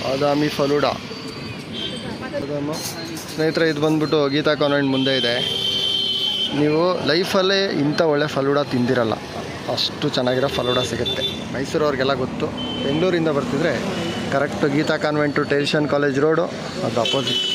ಬಾದಾಮಿ ಫಲೂಡಾ. ಸ್ನೇಹಿತರೆ, ಇದು ಬಂದ್ಬಿಟ್ಟು ಗೀತಾ ಕಾನ್ವೆಂಟ್ ಮುಂದೆ ಇದೆ. ನೀವು ಲೈಫಲ್ಲೇ ಇಂಥ ಒಳ್ಳೆ ಫಲೂಡಾ ತಿಂದಿರಲ್ಲ, ಅಷ್ಟು ಚೆನ್ನಾಗಿರೋ ಫಲೂಡಾ ಸಿಗುತ್ತೆ. ಮೈಸೂರವ್ರಿಗೆಲ್ಲ ಗೊತ್ತು. ಬೆಂಗಳೂರಿಂದ ಬರ್ತಿದ್ರೆ correct Geetha convent station college road, ಅದು ಅಪೋಸಿಟ್.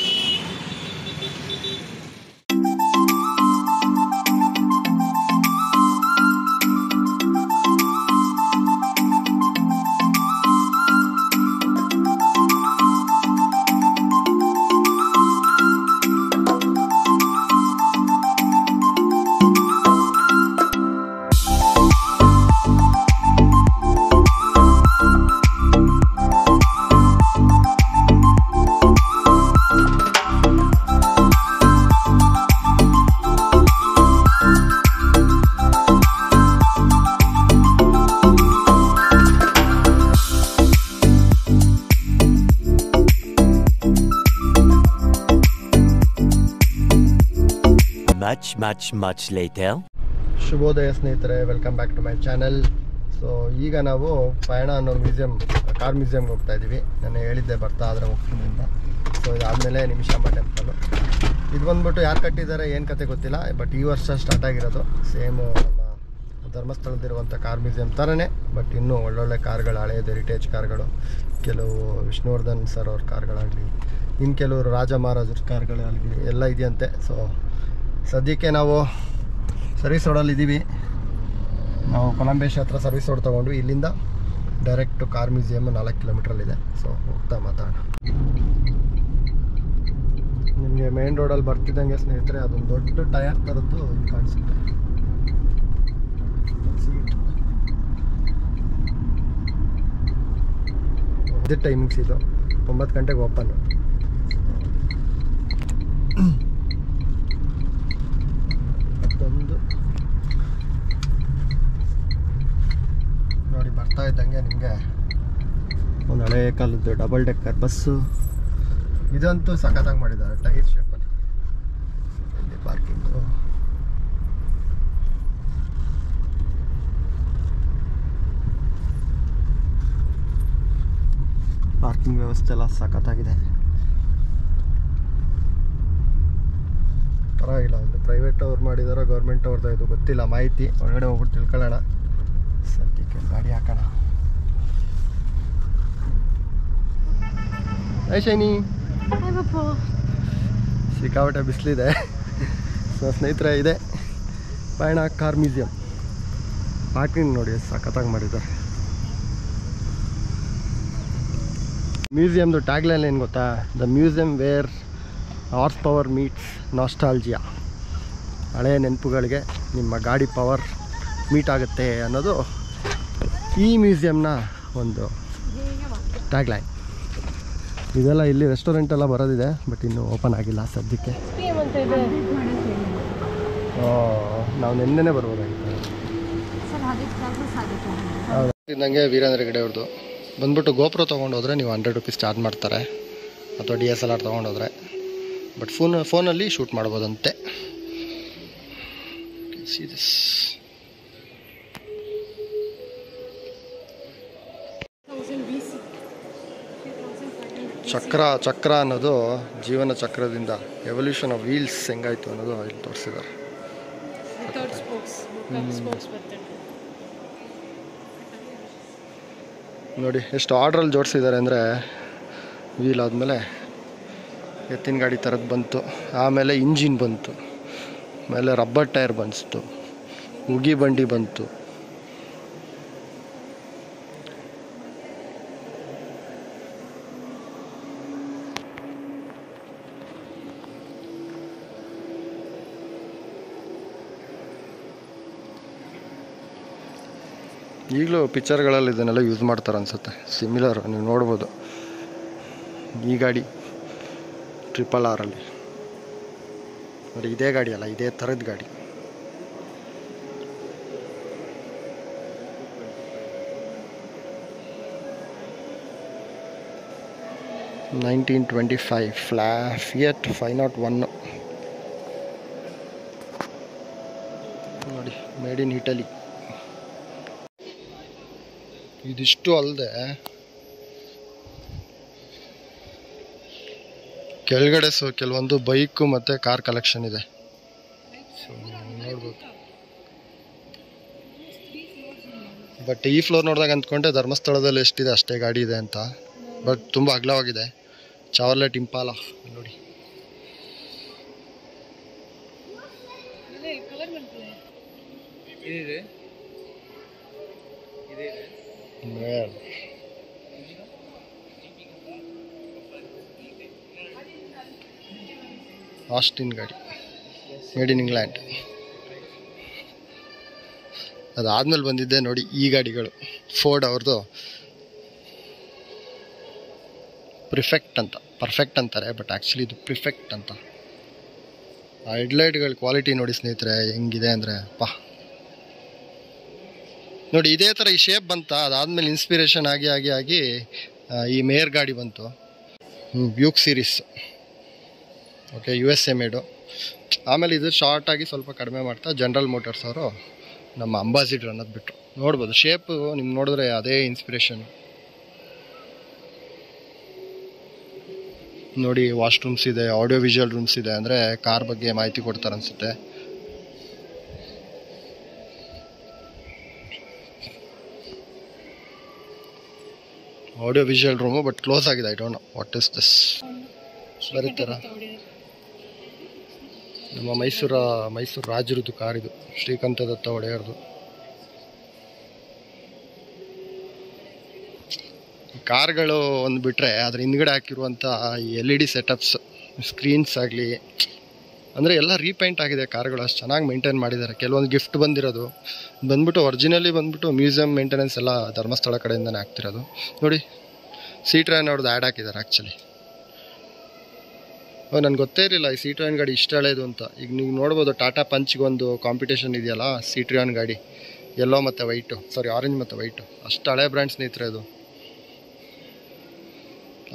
Much later. ಶುಭೋದಯ ಸ್ನೇಹಿತರೆ, welcome back to my channel. So ಈಗ ನಾವು ಪಯಣ ಅನ್ನೋ ಕಾರ್ ಮ್ಯೂಸಿಯಮ್ಗೆ ಹೋಗ್ತಾ ಇದ್ದೀವಿ. ನಾನು ಹೇಳಿದ್ದೆ ಬರ್ತಾ ಆದರೆ ಹೋಗ್ತೀನಿ ಅಂತ. ಸೊ ಇದಾದಮೇಲೆ ನಿಮಿಷಾಂಬ ಟೆಂಪಲು. ಇದು ಬಂದ್ಬಿಟ್ಟು ಯಾರು ಕಟ್ಟಿದ್ದಾರೆ ಏನು ಕತೆ ಗೊತ್ತಿಲ್ಲ, ಬಟ್ ಈ ವರ್ಷ ಸ್ಟಾರ್ಟ್ ಆಗಿರೋದು. ಸೇಮು ನಮ್ಮ ಧರ್ಮಸ್ಥಳದಿರುವಂಥ ಕಾರ್ ಮ್ಯೂಸಿಯಂ ಥರನೇ, ಬಟ್ ಇನ್ನೂ ಒಳ್ಳೊಳ್ಳೆ ಕಾರ್ಗಳು, ಹಳೆಯದು ಹೆರಿಟೇಜ್ ಕಾರ್ಗಳು, ಕೆಲವು ವಿಷ್ಣುವರ್ಧನ್ ಸರ್ ಅವ್ರ ಕಾರ್ಗಳಾಗಲಿ, ಇನ್ನು ಕೆಲವರು ರಾಜ ಮಹಾರಾಜರ ಕಾರ್ಗಳಾಗಲಿ ಎಲ್ಲ ಇದೆಯಂತೆ. ಸೊ ಸದ್ಯಕ್ಕೆ ನಾವು ಸರ್ವಿಸ್ ರೋಡಲ್ಲಿ ಇದ್ದೀವಿ. ನಾವು ಕೊಲಂಬೇಶ್ ಹತ್ರ ಸರ್ವಿಸ್ ರೋಡ್ ತೊಗೊಂಡ್ವಿ. ಇಲ್ಲಿಂದ ಡೈರೆಕ್ಟು ಕಾರ್ ಮ್ಯೂಸಿಯಮ್ 4 ಕಿಲೋಮೀಟ್ರಲ್ಲಿದೆ. ಸೊ ಹೋಗ್ತಾ ಮಾತಾಡೋಣ. ನಿಮಗೆ ಮೇನ್ ರೋಡಲ್ಲಿ ಬರ್ತಿದ್ದಂಗೆ ಸ್ನೇಹಿತರೆ, ಅದೊಂದು ದೊಡ್ಡ ಟಯರ್ ಥರದ್ದು ಕಾಣಿಸುತ್ತೆ. ಇದೇ ಟೈಮಿಂಗ್ಸ್ ಇದು, 9 ಗಂಟೆಗೆ ಓಪನ್. ನೋಡಿ, ಬರ್ತಾ ಇದ್ದಂಗೆ ನಿಮಗೆ ಒಂದು ಹಳೆ ಕಾಲದ್ದು ಡಬಲ್ ಡೆಕ್ಕರ್ ಬಸ್ಸು. ಇದಂತೂ ಸಖತ್ತಾಗಿ ಮಾಡಿದ್ದಾರೆ, ಟೈರ್ ಶೇಪಲ್ಲಿ. ಇಲ್ಲಿ ಪಾರ್ಕಿಂಗು, ಪಾರ್ಕಿಂಗ್ ವ್ಯವಸ್ಥೆ ಎಲ್ಲ ಸಖತ್ತಾಗಿದೆ. ಪರವಾಗಿಲ್ಲ. ಒಂದು ಪ್ರೈವೇಟ್ ಅವ್ರು ಮಾಡಿದಾರೋ ಗೌರ್ಮೆಂಟ್ ಅವ್ರದ್ದು ಇದು ಗೊತ್ತಿಲ್ಲ ಮಾಹಿತಿ. ಒಳಗಡೆ ಹೋಗ್ಬಿಟ್ಟು ತಿಳ್ಕೊಳ್ಳೋಣ. ಸದ್ಯಕ್ಕೆ ಗಾಡಿ ಹಾಕೋಣ. ಶೈನಿ, ಸಿಕ್ಕಾಪಟ್ಟೆ ಬಿಸಿಲಿದೆ. ಸೊ ಸ್ನೇಹಿತರೆ, ಇದೆ ಪಯಣ ಕಾರ್ ಮ್ಯೂಸಿಯಂ. ಪಾರ್ಕಿಂಗ್ ನೋಡಿ ಸಖತ್ತಾಗಿ ಮಾಡಿದ್ದಾರೆ. ಮ್ಯೂಸಿಯಮ್ದು ಟ್ಯಾಗ್ಲೈನ್ ಏನು ಗೊತ್ತಾ? The museum where horsepower meets nostalgia. ಹಳೆಯ ನೆನಪುಗಳಿಗೆ ನಿಮ್ಮ ಗಾಡಿ ಪವರ್ ಮೀಟ್ ಆಗುತ್ತೆ ಅನ್ನೋದು ಈ ಮ್ಯೂಸಿಯಮ್ನ ಒಂದು ಟ್ಯಾಗ್ಲೈನ್. ಇದೆಲ್ಲ ಇಲ್ಲಿ ರೆಸ್ಟೋರೆಂಟೆಲ್ಲ ಬರೋದಿದೆ, ಬಟ್ ಇನ್ನೂ ಓಪನ್ ಆಗಿಲ್ಲ ಸದ್ಯಕ್ಕೆ. ನಾವು ನೆನ್ನೆನೇ ಬರ್ಬೋದಾಗಿತ್ತು. ನನಗೆ ವೀರೇಂದ್ರ ಹೆಗ್ಡೆ ಅವ್ರದ್ದು ಬಂದ್ಬಿಟ್ಟು ಗೋಪ್ರೋ ತೊಗೊಂಡೋದ್ರೆ ನೀವು 100 ರೂಪೀಸ್ ಚಾರ್ಜ್ ಮಾಡ್ತಾರೆ, ಅಥವಾ DSLR ತೊಗೊಂಡೋದ್ರೆ. ಬಟ್ ಫೋನಲ್ಲಿ ಶೂಟ್ ಮಾಡ್ಬೋದಂತೆ. ಚಕ್ರ ಅನ್ನೋದು ಜೀವನ ಚಕ್ರದಿಂದ ಎವಲ್ಯೂಷನ್ ಆಫ್ ವೀಲ್ಸ್ ಹೆಂಗಾಯ್ತು ಅನ್ನೋದು ಇಲ್ಲಿ ತೋರಿಸಿದ್ದಾರೆ. ನೋಡಿ ಎಷ್ಟು ಆರ್ಡ್ರಲ್ಲಿ ಜೋಡಿಸಿದ್ದಾರೆ ಅಂದರೆ, ವೀಲ್ ಆದಮೇಲೆ ಎತ್ತಿನ ಗಾಡಿ ಥರದ್ದು ಬಂತು, ಆಮೇಲೆ ಇಂಜಿನ್ ಬಂತು, ಆಮೇಲೆ ರಬ್ಬರ್ ಟೈರ್ ಬಂತು, ಉಗಿ ಬಂಡಿ ಬಂತು. ಈಗಲೂ ಪಿಕ್ಚರ್ಗಳಲ್ಲಿ ಇದನ್ನೆಲ್ಲ ಯೂಸ್ ಮಾಡ್ತಾರೆ ಅನಿಸುತ್ತೆ. ಸಿಮಿಲರ್ ನೀವು ನೋಡ್ಬೋದು. ಈ ಗಾಡಿ RRR ನೋಡಿ, ಇದೇ ಗಾಡಿ ಅಲ್ಲ, ಇದೇ ಥರದ ಗಾಡಿ. Fiat 501 ನೋಡಿ, ಮೇಡ್ ಇನ್ ಇಟಲಿ. ಇದಿಷ್ಟು ಅಲ್ಲದೆ ಕೆಳಗಡೆ ಕೆಲವೊಂದು ಬೈಕು ಮತ್ತು ಕಾರ್ ಕಲೆಕ್ಷನ್ ಇದೆ. ಸೊ ನೋಡ್ಬೋದು. ಬಟ್ ಈ ಫ್ಲೋರ್ ನೋಡಿದಾಗ ಅಂದ್ಕೊಂಡೆ ಧರ್ಮಸ್ಥಳದಲ್ಲಿ ಎಷ್ಟಿದೆ ಅಷ್ಟೇ ಗಾಡಿ ಇದೆ ಅಂತ. ಬಟ್ ತುಂಬ ಅಗಲವಾಗಿದೆ. ಚಾವರ್ಲೆಟ್ ಇಂಪಾಲ ನೋಡಿ. ಆಸ್ಟಿನ್ ಗಾಡಿ, ಮೇಡ್ ಇನ್ ಇಂಗ್ಲೆಂಡ್. ಅದಾದ್ಮೇಲೆ ಬಂದಿದ್ದೆ ನೋಡಿ ಈ ಗಾಡಿಗಳು. ಫೋರ್ಡ್ ಅವ್ರದ್ದು ಪ್ರಿಫೆಕ್ಟ್ ಅಂತ, ಪರ್ಫೆಕ್ಟ್ ಅಂತಾರೆ ಬಟ್ ಆ್ಯಕ್ಚುಲಿ ಇದು ಪ್ರಿಫೆಕ್ಟ್ ಅಂತ. ಆ ಹೆಡ್ಲೈಟ್ಗಳ ಕ್ವಾಲಿಟಿ ನೋಡಿ ಸ್ನೇಹಿತರೆ ಹೆಂಗಿದೆ ಅಂದರೆ ಪಾ. ನೋಡಿ ಇದೇ ಥರ ಈ ಶೇಪ್ ಬಂತ. ಅದಾದಮೇಲೆ ಇನ್ಸ್ಪಿರೇಷನ್ ಆಗಿ ಈ ಮೇಯರ್ ಗಾಡಿ ಬಂತು. ಬ್ಯೂಕ್ ಸೀರೀಸ್, ಓಕೆ, USA ಮೇಡು. ಆಮೇಲೆ ಇದು ಶಾರ್ಟಾಗಿ ಸ್ವಲ್ಪ ಕಡಿಮೆ ಮಾಡ್ತಾ ಜನರಲ್ ಮೋಟರ್ಸ್ ಅವರು ನಮ್ಮ ಅಂಬಾಸಿಡರ್ ಅನ್ನೋದು ಬಿಟ್ಟರು. ನೋಡ್ಬೋದು ಶೇಪು ನಿಮ್ಗೆ ನೋಡಿದ್ರೆ ಅದೇ ಇನ್ಸ್ಪಿರೇಷನ್. ನೋಡಿ ವಾಶ್ರೂಮ್ಸ್ ಇದೆ, ಆಡಿಯೋ ವಿಜುವಲ್ ರೂಮ್ಸ್ ಇದೆ. ಅಂದರೆ ಕಾರ್ ಬಗ್ಗೆ ಮಾಹಿತಿ ಕೊಡ್ತಾರೆ ಅನಿಸುತ್ತೆ. Audio visual room but close ಆಗಿದೆ. I don't know what is this. ಬರೀತಾರ ನಮ್ಮ ಮೈಸೂರು ರಾಜರದ್ದು ಕಾರ್ ಇದು, ಶ್ರೀಕಂಠ ದತ್ತ ಒಡೆಯರ್ದು. ಕಾರ್ಗಳು ಒಂದು ಬಿಟ್ಟರೆ ಅದ್ರ ಹಿಂದ್ಗಡೆ ಹಾಕಿರುವಂಥ LED ಸೆಟಪ್ಸ್, ಸ್ಕ್ರೀನ್ಸ್ ಆಗಲಿ, ಅಂದರೆ ಎಲ್ಲ ರೀಪೇಂಟ್ ಆಗಿದೆ. ಕಾರ್ಗಳು ಅಷ್ಟು ಚೆನ್ನಾಗಿ ಮೇಂಟೈನ್ ಮಾಡಿದ್ದಾರೆ. ಕೆಲವೊಂದು ಗಿಫ್ಟ್ ಬಂದಿರೋದು ಬಂದ್ಬಿಟ್ಟು ಒರಿಜಿನಲಿ ಬಂದ್ಬಿಟ್ಟು ಮ್ಯೂಸಿಯಂ ಮೇಂಟೆನೆನ್ಸ್ ಎಲ್ಲ ಧರ್ಮಸ್ಥಳ ಕಡೆಯಿಂದನೇ ಆಗ್ತಿರೋದು. ನೋಡಿ ಸಿಟ್ರಾಯನ್ ಅವ್ರದ್ದು ಆ್ಯಡ್ ಹಾಕಿದ್ದಾರೆ ಆ್ಯಕ್ಚುಲಿ. ನನಗೆ ಗೊತ್ತೇ ಇರಲಿಲ್ಲ ಈ ಸಿಟ್ರಾಯನ್ ಗಾಡಿ ಇಷ್ಟು ಹಳೇದು ಅಂತ. ಈಗ ನೀವು ನೋಡ್ಬೋದು ಟಾಟಾ ಪಂಚ್ಗೊಂದು ಕಾಂಪಿಟೇಷನ್ ಇದೆಯಲ್ಲ ಸಿಟ್ರಾಯನ್ ಗಾಡಿ, ಯೆಲ್ಲೋ ಮತ್ತು ವೈಟು, ಸಾರಿ ಆರೆಂಜ್ ಮತ್ತು ವೈಟು. ಅಷ್ಟು ಹಳೆ ಬ್ರ್ಯಾಂಡ್ ಸ್ನೇಹಿತರೆ ಇದು.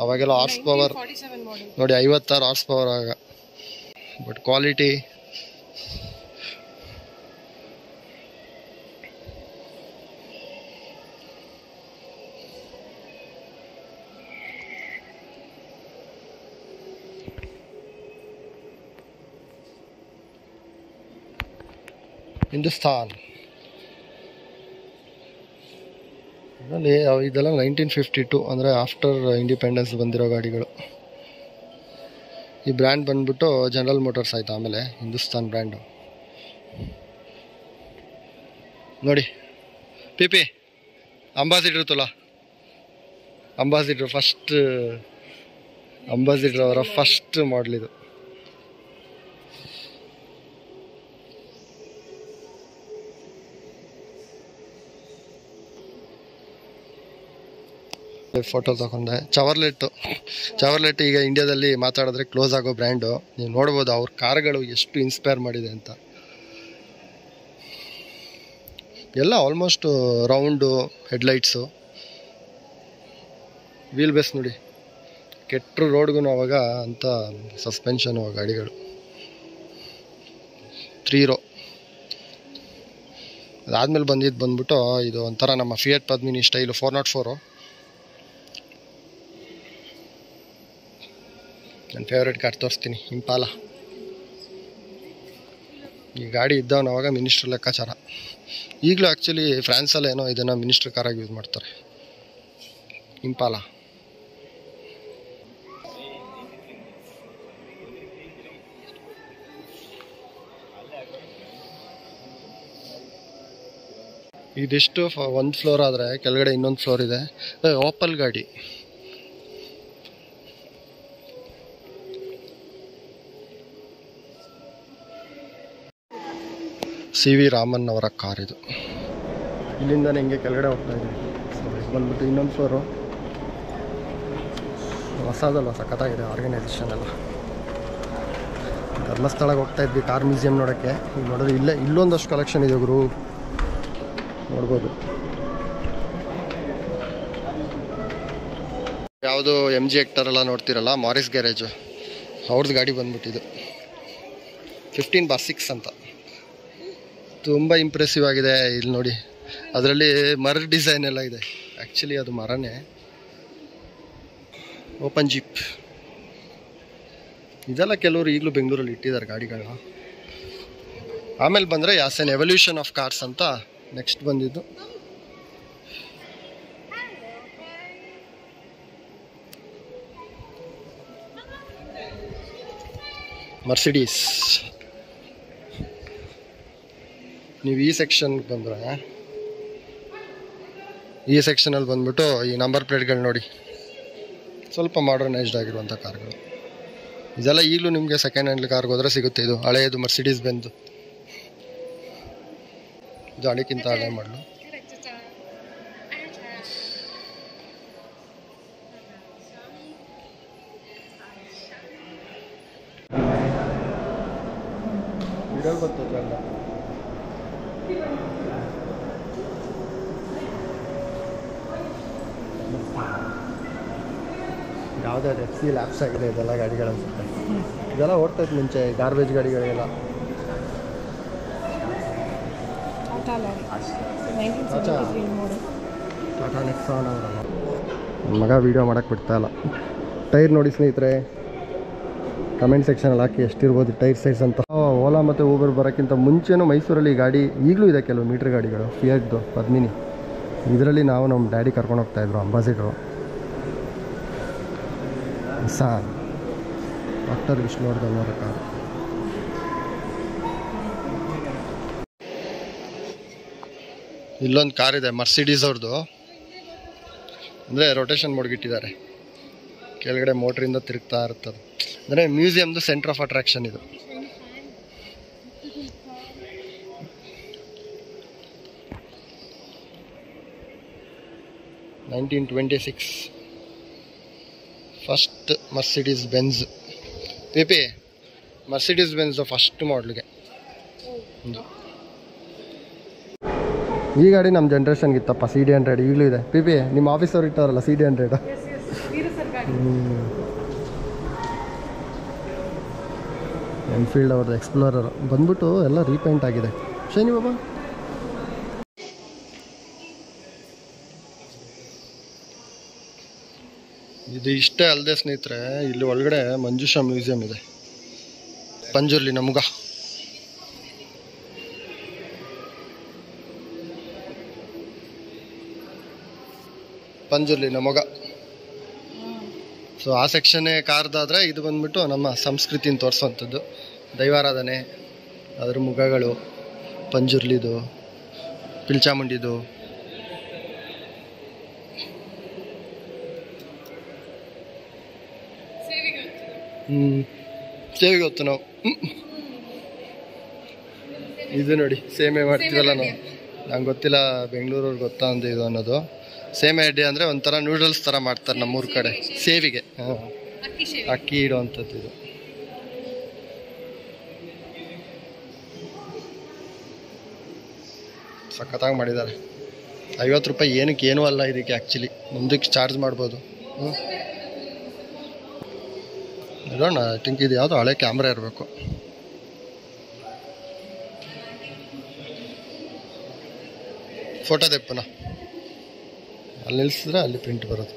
ಅವಾಗೆಲ್ಲ ಹಾರ್ಸ್ ಪವರ್ ನೋಡಿ 56 ಹಾರ್ಸ್ ಪವರ್ ಆಗ. ಬಟ್ ಕ್ವಾಲಿಟಿ ಹಿಂದೂಸ್ತಾನ್ ಇದೆಲ್ಲ 1952 ಅಂದರೆ ಆಫ್ಟರ್ ಇಂಡಿಪೆಂಡೆನ್ಸ್ ಬಂದಿರೋ ಗಾಡಿಗಳು. ಈ ಬ್ರ್ಯಾಂಡ್ ಬಂದ್ಬಿಟ್ಟು ಜನರಲ್ ಮೋಟರ್ಸ್ ಆಯ್ತು. ಆಮೇಲೆ ಹಿಂದೂಸ್ತಾನ್ ಬ್ರ್ಯಾಂಡು ನೋಡಿ. ಪಿ ಅಂಬಾಸಿಡರ್ ತುಲಾ, ಅಂಬಾಸಿಡರ್ ಅವರ ಫಸ್ಟ್ ಮಾಡಲ್ ಇದು. ಫೋಟೋ ತಗೊಂಡೆ. ಚವರ್ಲೆಟ್ ಈಗ ಇಂಡಿಯಾದಲ್ಲಿ ಮಾತಾಡಿದ್ರೆ ಕ್ಲೋಸ್ ಆಗೋ ಬ್ರ್ಯಾಂಡು. ನೀವು ನೋಡ್ಬೋದು ಅವ್ರ ಕಾರ್ಗಳು ಎಷ್ಟು ಇನ್ಸ್ಪೈರ್ ಮಾಡಿದೆ ಅಂತ. ಎಲ್ಲ almost round headlights, wheel base ನೋಡಿ. ಕೆಟ್ಟರು ರೋಡ್ಗೂ ಅವಾಗ ಅಂತ ಸಸ್ಪೆನ್ಷನು ಗಾಡಿಗಳು. 3 ರೋ. ಅದಾದಮೇಲೆ ಬಂದ್ಬಿಟ್ಟು ಇದು ಒಂಥರ ನಮ್ಮ ಫಿಯಟ್ ಪದ್ಮಿನಿ ಸ್ಟೈಲು 404. ನನ್ನ ಫೇವ್ರೇಟ್ ಕಾರ್ ತೋರಿಸ್ತೀನಿ, ಇಂಪಾಲ. ಈ ಗಾಡಿ ಇದ್ದವನು ಅವಾಗ ಮಿನಿಸ್ಟ್ರ್ ಲೆಕ್ಕಾಚಾರ. ಈಗಲೂ ಆ್ಯಕ್ಚುಲಿ ಫ್ರಾನ್ಸಲ್ಲೇನೋ ಇದನ್ನು ಮಿನಿಸ್ಟ್ರ್ ಕಾರಾಗಿ ಯೂಸ್ ಮಾಡ್ತಾರೆ, ಇಂಪಾಲ. ಇದಿಷ್ಟು ಒಂದು ಫ್ಲೋರ್ ಆದರೆ ಕೆಳಗಡೆ ಇನ್ನೊಂದು ಫ್ಲೋರ್ ಇದೆ. ಓಪಲ್ ಗಾಡಿ. CV ರಾಮನ್ ಅವರ ಕಾರ್ ಇದು. ಇಲ್ಲಿಂದ ಹಿಂಗೆ ಕೆಳಗಡೆ ಹೋಗ್ತಾ ಇದ್ದೀವಿ. ಸೊ ಇದು ಬಂದ್ಬಿಟ್ಟು ಇನ್ನೊಂದು ಫ್ಲೋರು. ಹೊಸದಲ್ಲ, ಸಖತ್ತಾಗಿದೆ ಆರ್ಗನೈಸೇಷನ್ ಎಲ್ಲ. ಧರ್ಮಸ್ಥಳಕ್ಕೆ ಹೋಗ್ತಾ ಇದ್ವಿ ಕಾರ್ ಮ್ಯೂಸಿಯಂ ನೋಡೋಕ್ಕೆ. ಈಗ ನೋಡಿದ್ರೆ ಇಲ್ಲೊಂದಷ್ಟು ಕಲೆಕ್ಷನ್ ಇದೆ ಗುರು, ನೋಡ್ಬೋದು. ಯಾವುದು MG ಹೆಕ್ಟರ್ ಎಲ್ಲ ನೋಡ್ತಿರಲ್ಲ, ಮಾರಿಸ್ ಗ್ಯಾರೇಜು ಅವ್ರದ್ದು ಗಾಡಿ ಬಂದ್ಬಿಟ್ಟಿದ್ದು 15/6 ಅಂತ. ತುಂಬ ಇಂಪ್ರೆಸಿವ್ ಆಗಿದೆ. ಇಲ್ಲಿ ನೋಡಿ, ಅದರಲ್ಲಿ ಮರ ಡಿಸೈನ್ ಎಲ್ಲ ಇದೆ. ಆ್ಯಕ್ಚುಲಿ ಅದು ಮರನೇ. ಓಪನ್ ಜೀಪ್ ಇದೆಲ್ಲ ಕೆಲವರು ಈಗಲೂ ಬೆಂಗಳೂರಲ್ಲಿ ಇಟ್ಟಿದ್ದಾರೆ ಗಾಡಿಗಳನ್ನ. ಆಮೇಲೆ ಬಂದರೆ ಯಾಸನ್ ಎವಲ್ಯೂಷನ್ ಆಫ್ ಕಾರ್ಸ್ ಅಂತ ನೆಕ್ಸ್ಟ್ ಬಂದಿದ್ದು. ಮರ್ಸಿಡೀಸ್. ನೀವು ಈ ಸೆಕ್ಷನ್ಗೆ ಬಂದರೆ ಈ ಸೆಕ್ಷನಲ್ಲಿ ಬಂದ್ಬಿಟ್ಟು ಈ ನಂಬರ್ ಪ್ಲೇಟ್ಗಳು ನೋಡಿ, ಸ್ವಲ್ಪ ಮಾಡರ್ನೈಸ್ಡ್ ಆಗಿರುವಂಥ ಕಾರ್ಗಳು. ಇದೆಲ್ಲ ಈಗಲೂ ನಿಮಗೆ ಸೆಕೆಂಡ್ ಹ್ಯಾಂಡ್ ಕಾರ್ಗೆ ಹೋದರೆ ಸಿಗುತ್ತೆ. ಇದು ಹಳೆಯದು ಮರ್ಸಿಡೀಸ್ ಬೆಂದು, ಜಾಣಿಕ್ಕಿಂತ ಹಳೆ ಮಾಡಲು. ಯಾವುದಾದ್ರು FC ಲ್ಯಾಪ್ಸ್ ಆಗಿದೆ ಇದೆಲ್ಲ ಗಾಡಿಗಳು ಅನ್ಸುತ್ತೆ. ಇದೆಲ್ಲ ಓಡ್ತಾಯಿತ್ತು ಮುಂಚೆ, ಗಾರ್ಬೇಜ್ ಗಾಡಿಗಳಿಗೆಲ್ಲ. ಟಾಟಾ ನೆಕ್ಸಾನ್ ಅವರಲ್ಲ. ಮಗ ವೀಡಿಯೋ ಮಾಡೋಕ್ಕೆ ಬಿಡ್ತಾ ಇಲ್ಲ. ಟೈರ್ ನೋಡಿ ಸ್ನೇಹಿತರೆ, ಕಮೆಂಟ್ ಸೆಕ್ಷನಲ್ಲಿ ಹಾಕಿ ಎಷ್ಟಿರ್ಬೋದು ಟೈರ್ ಸೈಜ್ ಅಂತ. ಓಲಾ ಮತ್ತು ಊಬರ್ ಬರೋಕ್ಕಿಂತ ಮುಂಚೆನೂ ಮೈಸೂರಲ್ಲಿ ಗಾಡಿ ಈಗಲೂ ಇದೆ, ಕೆಲವು ಮೀಟ್ರ್ ಗಾಡಿಗಳು. ಫಿಯಾಟ್ದು ಪದ್ಮಿನಿ, ಇದರಲ್ಲಿ ನಾವು ನಮ್ಮ ಡ್ಯಾಡಿ ಕರ್ಕೊಂಡು ಹೋಗ್ತಾಯಿದ್ರು, ಅಂಬಾಸಿಡ್ರು. ನಿಸಾನ್ ಡಾಕ್ಟರ್ ವಿಷ್ಣುವರ್ಧನ್ ಅವರ ಕಾರು. ಇಲ್ಲೊಂದು ಕಾರ್ ಇದೆ ಮರ್ಸಿಡೀಸ್ ಅವ್ರದ್ದು, ಅಂದರೆ ರೊಟೇಷನ್ ಮೋಡ್ಗಿಟ್ಟಿದ್ದಾರೆ, ಕೆಳಗಡೆ ಮೋಟ್ರಿಂದ ತಿರುಗ್ತಾ ಇರ್ತದೆ. ಅಂದರೆ ಮ್ಯೂಸಿಯಮ್ದು ಸೆಂಟರ್ ಆಫ್ ಅಟ್ರಾಕ್ಷನ್ ಇದು. (1926) ಫಸ್ಟ್ ಮರ್ಸಿಡೀಸ್ ಬೆಂಜ್. ಪಿ ಮರ್ಸಿಡೀಸ್ ಬೆಂಜ್ ಫಸ್ಟ್ ಮಾಡಲ್ಗೆ ಒಂದು. ಈ ಗಾಡಿ ನಮ್ಮ ಜನ್ರೇಷನ್ಗೆ ಇತ್ತಪ್ಪ, CD100 ಈಗಲೂ ಇದೆ. ಪಿ ನಿಮ್ಮ ಆಫೀಸವ್ರು ಇಟ್ಟಾರಲ್ಲ CD100. ಎನ್ಫೀಲ್ಡ್ ಅವ್ರದ್ದು ಎಕ್ಸ್ಪ್ಲೋರರ್ ಬಂದ್ಬಿಟ್ಟು ಎಲ್ಲ ರೀಪೇಂಟ್ ಆಗಿದೆ. ಶೈನಿ ಬಾಬಾ, ಇದು ಇಷ್ಟೇ ಅಲ್ಲದೆ ಸ್ನೇಹಿತರೆ, ಇಲ್ಲಿ ಒಳಗಡೆ ಮಂಜುಷಾ ಮ್ಯೂಸಿಯಂ ಇದೆ. ಪಂಜುರ್ಲಿ ನಮಗ ಸೊ ಆ ಸೆಕ್ಷನ್ನೇ ಕಾರ್ದಾದರೆ, ಇದು ಬಂದ್ಬಿಟ್ಟು ನಮ್ಮ ಸಂಸ್ಕೃತಿನ ತೋರಿಸುವಂಥದ್ದು. ದೈವಾರಾಧನೆ, ಅದ್ರ ಮುಖಗಳು, ಪಂಜುರ್ಲಿದು, ಪಿಲ್ಚಾಮುಂಡಿದು. ಸೇವಿಗೆ ಹೊತ್ತು ನಾವು ಇದು ನೋಡಿ, ಸೇಮೆ ಮಾಡ್ತೀವಲ್ಲ ನಾವು. ನಂಗೆ ಗೊತ್ತಿಲ್ಲ ಬೆಂಗಳೂರವ್ರಿಗೆ ಗೊತ್ತಾ ಅಂತ ಇದು ಅನ್ನೋದು. ಸೇಮೆ ಅಡ್ಡಿ ಅಂದರೆ ಒಂಥರ ನೂಡಲ್ಸ್ ಥರ ಮಾಡ್ತಾರೆ ನಮ್ಮೂರ ಕಡೆ, ಸೇವಿಗೆ. ಅಕ್ಕಿ ಇಡುವಂಥದ್ದು ಇದು. ಸಖತ್ತಾಗಿ ಮಾಡಿದ್ದಾರೆ. 50 ರೂಪಾಯಿ ಏನಕ್ಕೆ ಏನೂ ಅಲ್ಲ ಇದಕ್ಕೆ. ಆ್ಯಕ್ಚುಲಿ ಮುಂದಕ್ಕೆ ಚಾರ್ಜ್ ಮಾಡ್ಬೋದು. ಇರೋಣ, ಐ ಥಿಂಕ್ ಇದು ಯಾವುದೋ ಹಳೆ ಕ್ಯಾಮ್ರಾ ಇರಬೇಕು. ಫೋಟೋ ತೆಪ್ಪನ ಅಲ್ಲಿ ನಿಲ್ಲಿಸಿದ್ರೆ ಅಲ್ಲಿ ಪ್ರಿಂಟ್ ಬರೋದು.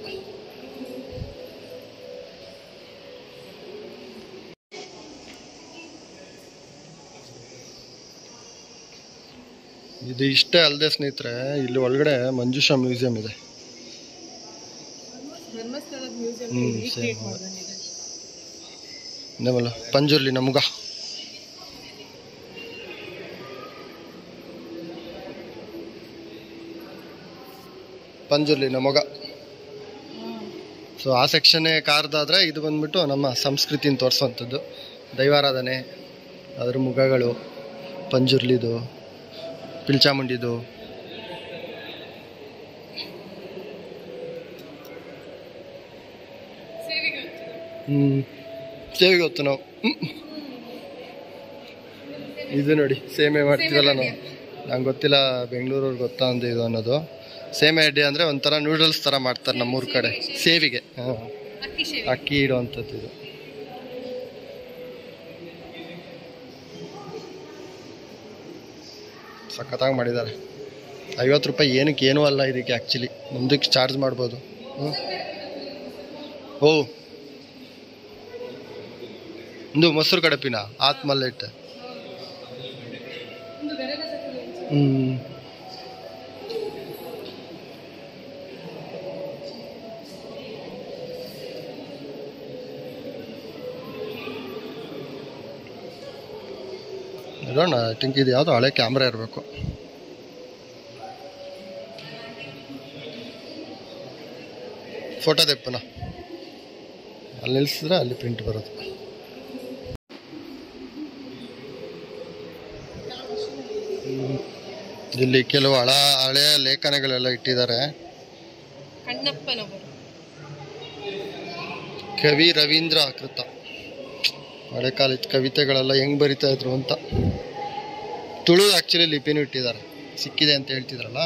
ಇದು ಇಷ್ಟೇ ಅಲ್ಲದೆ ಸ್ನೇಹಿತರೆ, ಇಲ್ಲಿ ಒಳಗಡೆ ಮಂಜುಷಾ ಮ್ಯೂಸಿಯಂ ಇದೆ. ಪಂಜುರ್ಲಿ ನಮಗ ಸೊ ಆ ಸೆಕ್ಷನ್ನೇ ಕಾರ್ದಾದರೆ, ಇದು ಬಂದ್ಬಿಟ್ಟು ನಮ್ಮ ಸಂಸ್ಕೃತಿನ ತೋರಿಸುವಂಥದ್ದು. ದೈವಾರಾಧನೆ, ಅದ್ರ ಮುಖಗಳು, ಪಂಜುರ್ಲಿದು, ಪಿಲ್ಚಾಮುಂಡಿದು. ಸೇವಿಗೆ ಹೊತ್ತು ನಾವು ಇದು ನೋಡಿ, ಸೇಮೆ ಮಾಡ್ತೀವಲ್ಲ ನಾವು. ನಂಗೆ ಗೊತ್ತಿಲ್ಲ ಬೆಂಗಳೂರವ್ರಿಗೆ ಗೊತ್ತಾ ಅಂತ ಇದು ಅನ್ನೋದು. ಸೇಮೆ ಅಡ್ಡಿ ಅಂದರೆ ಒಂಥರ ನೂಡಲ್ಸ್ ಥರ ಮಾಡ್ತಾರೆ ನಮ್ಮೂರ ಕಡೆ, ಸೇವಿಗೆ. ಅಕ್ಕಿ ಇಡುವಂಥದ್ದು ಇದು. ಸಖತ್ತಾಗಿ ಮಾಡಿದ್ದಾರೆ. 50 ರೂಪಾಯಿ ಏನಕ್ಕೆ ಏನೂ ಅಲ್ಲ ಇದಕ್ಕೆ. ಆ್ಯಕ್ಚುಲಿ ಮುಂದಕ್ಕೆ ಚಾರ್ಜ್ ಮಾಡ್ಬೋದು. ಇದು ಮೊಸರು ಕಡಪಿನ ಆತ್ಮಲ್ಲಿಟ್ಟು ನೋಡೋಣ. ಐ ಥಿಂಕ್ ಇದು ಯಾವುದೋ ಹಳೆ ಕ್ಯಾಮ್ರಾ ಇರಬೇಕು. ಫೋಟೋ ತೆಪ್ಪನ ಅಲ್ಲಿ ನಿಲ್ಸಿದ್ರೆ ಅಲ್ಲಿ ಪ್ರಿಂಟ್ ಬರೋದು. ಇಲ್ಲಿ ಕೆಲವು ಹಳೆಯ ಲೇಖನಗಳೆಲ್ಲ ಇಟ್ಟಿದ್ದಾರೆ. ಕವಿ ರವೀಂದ್ರ ಕೃತ ಹಳೆ ಕಾಲದ ಕವಿತೆಗಳೆಲ್ಲ ಹೆಂಗ್ ಬರಿತಾ ಇದ್ರು ಅಂತ. ತುಳು ಆಕ್ಚುಲಿ ಲಿಪಿನೂ ಇಟ್ಟಿದ್ದಾರೆ, ಸಿಕ್ಕಿದೆ ಅಂತ ಹೇಳ್ತಿದ್ರಲ್ಲ.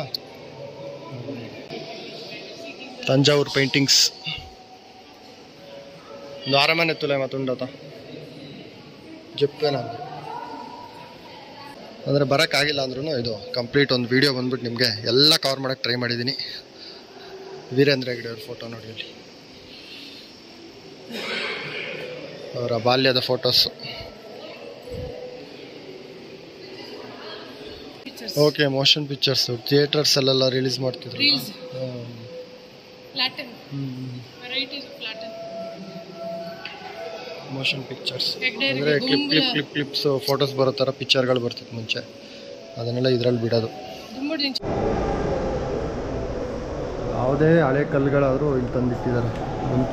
ತಂಜಾವೂರು ಪೇಂಟಿಂಗ್ಸ್ ಒಂದು ಅರಮನೆ ತುಲೆ ಮತ್ತುಂಡತ ಜಪ್ಪೇನ ಅಂದರೆ ಬರೋಕ್ಕಾಗಿಲ್ಲ ಅಂದ್ರೂ ಇದು ಕಂಪ್ಲೀಟ್ ಒಂದು ವಿಡಿಯೋ ಬಂದ್ಬಿಟ್ಟು ನಿಮಗೆ ಎಲ್ಲ ಕವರ್ ಮಾಡೋಕ್ಕೆ ಟ್ರೈ ಮಾಡಿದ್ದೀನಿ. ವೀರೇಂದ್ರ ಹೆಗ್ಡೆ ಅವ್ರ ಫೋಟೋ ನೋಡಿ ಅಲ್ಲಿ, ಅವರ ಬಾಲ್ಯದ ಫೋಟೋಸು. ಓಕೆ, ಮೋಷನ್ ಪಿಕ್ಚರ್ಸು ಥಿಯೇಟರ್ಸಲ್ಲೆಲ್ಲ ರಿಲೀಸ್ ಮಾಡ್ತಿದ್ರು. ಮೋಷನ್ ಪಿಕ್ಚರ್ಸ್ ಅಂದರೆ ಕ್ಲಿಪ್ಸ್ ಫೋಟೋಸ್ ಬರೋ ಥರ ಪಿಕ್ಚರ್ಗಳು ಬರ್ತಿತ್ತು ಮುಂಚೆ, ಅದನ್ನೆಲ್ಲ ಇದರಲ್ಲಿ ಬಿಡೋದು. ಯಾವುದೇ ಹಳೆ ಕಲ್ಲುಗಳಾದರೂ ಇಲ್ಲಿ ತಂದಿಟ್ಟಿದ್ದಾರೆ. ಒಂದು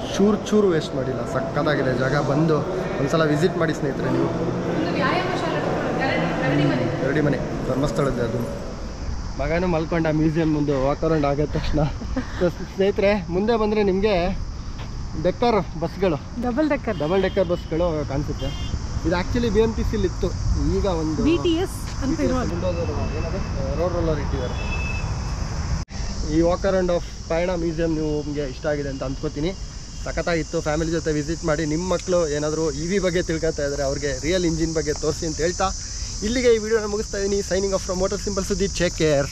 ಚೂರು ವೇಸ್ಟ್ ಮಾಡಿಲ್ಲ, ಸಕ್ಕತ್ತಾಗಿದೆ ಜಾಗ. ಬಂದು ಒಂದ್ಸಲ ವಿಸಿಟ್ ಮಾಡಿ ಸ್ನೇಹಿತರೆ ನೀವು. ಗರಡಿ ಮನೆ ಧರ್ಮಸ್ಥಳದ ಅದು. ಮಗನೂ ಮಲ್ಕೊಂಡ ಮ್ಯೂಸಿಯಂ ಮುಂದೆ ವಾಕ್ ಅರೌಂಡ್ ಆಗೋ ತಕ್ಷಣ. ಸ್ನೇಹಿತರೆ ಮುಂದೆ ಬಂದರೆ ನಿಮಗೆ ಡೆಕ್ಕರ್ ಬಸ್ಗಳು, ಡಬಲ್ ಡೆಕ್ಕರ್ ಬಸ್ಗಳು ಕಾಣಿಸುತ್ತೆ. ಇದು ಆ್ಯಕ್ಚುಲಿ BMTCಲಿ ಇತ್ತು, ಈಗ ಒಂದು BTS ಅಂತ ರೋಡ್ ರೋಲರ್ ಇಟ್ಟಿದ್ದಾರೆ. ಈ ವಾಕ್ ಅರೌಂಡ್ ಆಫ್ ಪಯಣ ಮ್ಯೂಸಿಯಂ ನಿಮಗೆ ಇಷ್ಟ ಆಗಿದೆ ಅಂತ ಅಂದ್ಕೋತೀನಿ. ಸಖತ್ತಾಗಿತ್ತು. ಫ್ಯಾಮಿಲಿ ಜೊತೆ ವಿಸಿಟ್ ಮಾಡಿ. ನಿಮ್ಮ ಮಕ್ಕಳು ಏನಾದರೂ EV ಬಗ್ಗೆ ತಿಳ್ಕೊತಾ ಇದ್ದಾರೆ, ಅವ್ರಿಗೆ ರಿಯಲ್ ಇಂಜಿನ್ ಬಗ್ಗೆ ತೋರಿಸಿ ಅಂತ ಹೇಳ್ತಾ ಇಲ್ಲಿಗೆ ಈ ವಿಡಿಯೋನ ಮುಗಿಸ್ತಾ ಇದ್ದೀನಿ. Signing off from motor simple ಸುದ್ದಿ. Take care.